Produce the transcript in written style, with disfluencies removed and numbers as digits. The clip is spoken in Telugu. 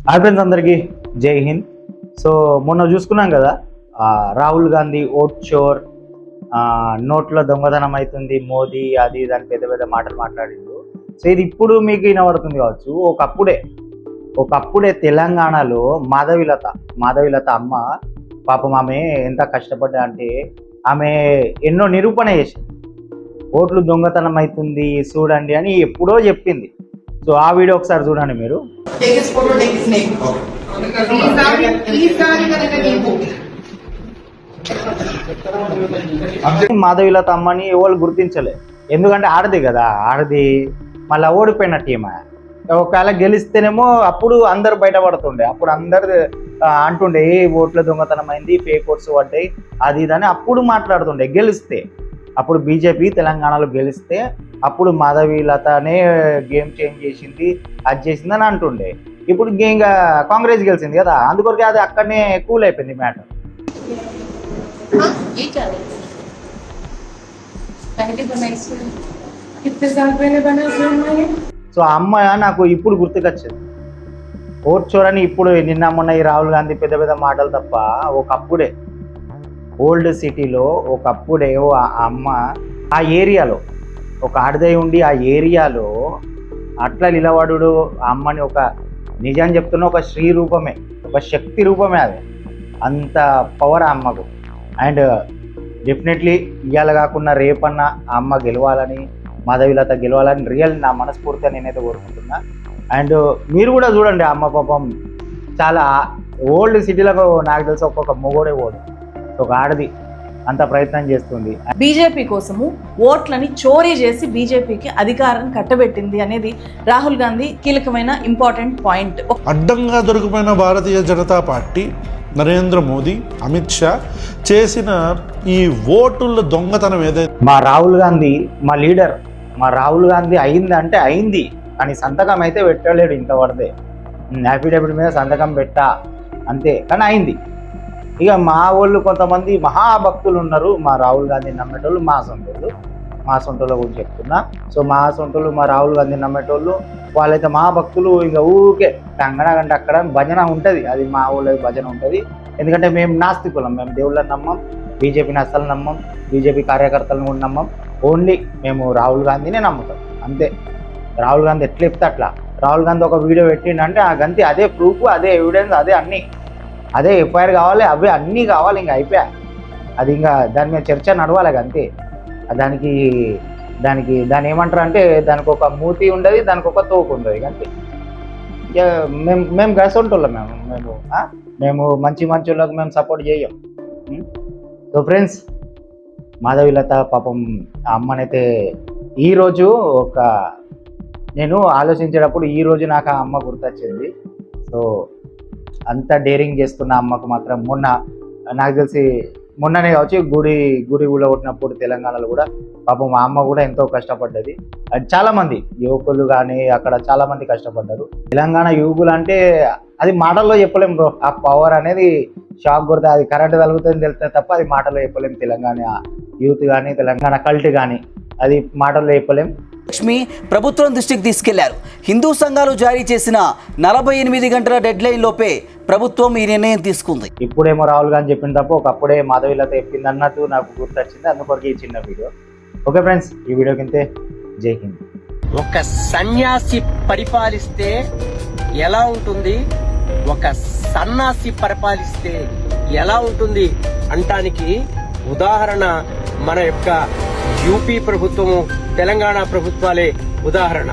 హాయ్ ఫ్రెండ్స్, అందరికీ జై హింద్. సో మొన్న చూసుకున్నాం కదా, రాహుల్ గాంధీ ఓట్ షోర్, నోట్లో దొంగతనం అవుతుంది మోదీ, అది దాని పెద్ద పెద్ద మాటలు మాట్లాడిండు. సో ఇది ఇప్పుడు మీకు వినబడుతుంది కావచ్చు. ఒకప్పుడే తెలంగాణలో మాధవిలత అమ్మ పాపం, ఆమె ఎంత కష్టపడ్డా అంటే ఆమె ఎన్నో నిరూపణ చేసింది. ఓట్లు దొంగతనం అవుతుంది చూడండి అని ఎప్పుడో చెప్పింది. సో ఆ వీడియో ఒకసారి చూడండి మీరు. మాధవిలత అమ్మని ఎవరు గుర్తించలే, ఎందుకంటే ఆడది కదా, ఆడది మళ్ళీ ఓడిపోయిన టీమ్. ఒకవేళ గెలిస్తేనేమో అప్పుడు అందరు బయటపడుతుండే, అప్పుడు అందరు అంటుండే ఏ ఓట్ల దొంగతనం అయింది, ఫేక్ ఓట్స్ పడ్డాయి, అది ఇదని అప్పుడు మాట్లాడుతుండే. గెలిస్తే అప్పుడు బీజేపీ తెలంగాణలో గెలిస్తే అప్పుడు మాధవిలతనే గేమ్ చేంజ్ చేసింది, అది చేసింది అని అంటుండే. ఇప్పుడు ఇంకా కాంగ్రెస్ గెలిచింది కదా, అందుకొరకే అది అక్కడనే కూల్ అయిపోయింది మ్యాటర్. సో ఆ అమ్మ నాకు ఇప్పుడు గుర్తుకొచ్చింది. ఓట్ చూడని ఇప్పుడు నిన్న మొన్న ఈ రాహుల్ గాంధీ పెద్ద పెద్ద మాటలు తప్ప, ఒకప్పుడే ఓల్డ్ సిటీలో ఒకప్పుడే ఆ అమ్మ ఆ ఏరియాలో ఒక ఆడదై ఉండి ఆ ఏరియాలో అట్లా నిలబడు అమ్మని ఒక నిజం చెప్తున్న ఒక శ్రీ రూపమే, ఒక శక్తి రూపమే. అది అంత పవర్ ఆ అమ్మకు. అండ్ డెఫినెట్లీ ఇవాళ కాకుండా రేపన్నా ఆ అమ్మ గెలవాలని, మాధవిలత గెలవాలని రియల్ నా మనస్ఫూర్తిగా నేనైతే కోరుకుంటున్నా. అండ్ మీరు కూడా చూడండి, అమ్మ పాపం చాలా ఓల్డ్ సిటీలకు నాకు తెలిసి ఒక్కొక్క మొగోడే ఓడు, ఒక ఆడది అంత ప్రయత్నం చేస్తుంది. బీజేపీ కోసము ఓట్లని చోరీ చేసి బీజేపీకి అధికారం కట్టబెట్టింది అనేది రాహుల్ గాంధీ కీలకమైన ఇంపార్టెంట్ పాయింట్. అడ్డంగా దొరికిపోయిన భారతీయ జనతా పార్టీ, నరేంద్ర మోదీ, అమిత్ షా చేసిన ఈ ఓటుల దొంగతనం ఏదైతే, మా రాహుల్ గాంధీ మా లీడర్, మా రాహుల్ గాంధీ అయింది అంటే అయింది, కానీ సంతకం అయితే పెట్టలేడు ఇంతవరదే. అఫిడవిట్ మీద సంతకం పెట్టా అంతే, కానీ అయింది. ఇక మా వాళ్ళు కొంతమంది మహాభక్తులు ఉన్నారు, మా రాహుల్ గాంధీ నమ్మేటోళ్ళు, మా సొంటోళ్ళ గురించి చెప్తున్నా. సో మా సొంటోళ్ళు మా రాహుల్ గాంధీ నమ్మేటోళ్ళు వాళ్ళైతే మహాభక్తులు. ఇంకా ఊరికే కంగనగంటే అక్కడ భజన ఉంటుంది, అది మా ఊళ్ళో భజన ఉంటుంది. ఎందుకంటే మేము నాస్తికులం, మేము దేవుళ్ళని నమ్మం, బీజేపీని అస్సలు నమ్మం, బీజేపీ కార్యకర్తలను కూడా నమ్మం. ఓన్లీ మేము రాహుల్ గాంధీనే నమ్ముతాం అంతే. రాహుల్ గాంధీ ఎట్లా చెప్తే అట్లా. రాహుల్ గాంధీ ఒక వీడియో పెట్టిండంటే ఆ గంతి అదే ప్రూఫ్, అదే ఎవిడెన్స్, అదే అన్నీ, అదే ఎఫ్ఐఆర్ కావాలి, అవే అన్నీ కావాలి. ఇంకా అయిపోయా అది, ఇంకా దాని మీద చర్చ నడవాలి అంతే. దాని ఏమంటారు అంటే దానికి ఒక మూతి ఉండదు, దానికి ఒక తోపు ఉండదు అంతే. ఇక మేము గసంటోళ్ళం, మేము మంచి వాళ్ళకి మేము సపోర్ట్ చేయం. సో ఫ్రెండ్స్, మాధవిలత పాపం ఆ అమ్మనైతే ఈరోజు నేను ఆలోచించేటప్పుడు ఈరోజు నాకు ఆ అమ్మ గుర్తొచ్చింది. సో అంత డేరింగ్ చేస్తున్న అమ్మకు మాత్రం మొన్న నాకు తెలిసి మొన్ననే వచ్చి గుడి కొట్టినప్పుడు తెలంగాణలో కూడా పాపం మా అమ్మ కూడా ఎంతో కష్టపడ్డది. అది చాలామంది యువకులు కానీ అక్కడ చాలామంది కష్టపడ్డారు. తెలంగాణ యువకులు అంటే అది మాటల్లో చెప్పలేము బ్రో. ఆ పవర్ అనేది షాక్ కొడితే అది కరెంట్ తగులుతుంది తెలిస్తే తప్ప అది మాటల్లో చెప్పలేము. తెలంగాణ యూత్ కానీ తెలంగాణ కల్ట్ కానీ అది మాటల్లో చెప్పలేం. లక్ష్మి ప్రభుత్వం దృష్టికి తీసుకెళ్లారు. హిందూ సంఘాలు జారీ చేసిన 48 గంటల డెడ్ లైన్ లోపే ప్రభుత్వం ఈ నిర్ణయం తీసుకుంది. ఇప్పుడేమో రాహుల్ గాంధీ చెప్పిన తప్ప ఒకప్పుడే మాధవిలత చెప్పింది అన్నట్టు నాకు గుర్తొచ్చింది, అందుకొరకు ఈ చిన్న వీడియో. ఓకే ఫ్రెండ్స్, ఈ వీడియో కింద జై హింద్. ఒక సన్యాసి పరిపాలిస్తే ఎలా ఉంటుంది, ఒక సన్నాసి పరిపాలిస్తే ఎలా ఉంటుంది అంటానికి ఉదాహరణ మన యొక్క యూపీ ప్రభుత్వము, తెలంగాణ ప్రభుత్వాలే ఉదాహరణ.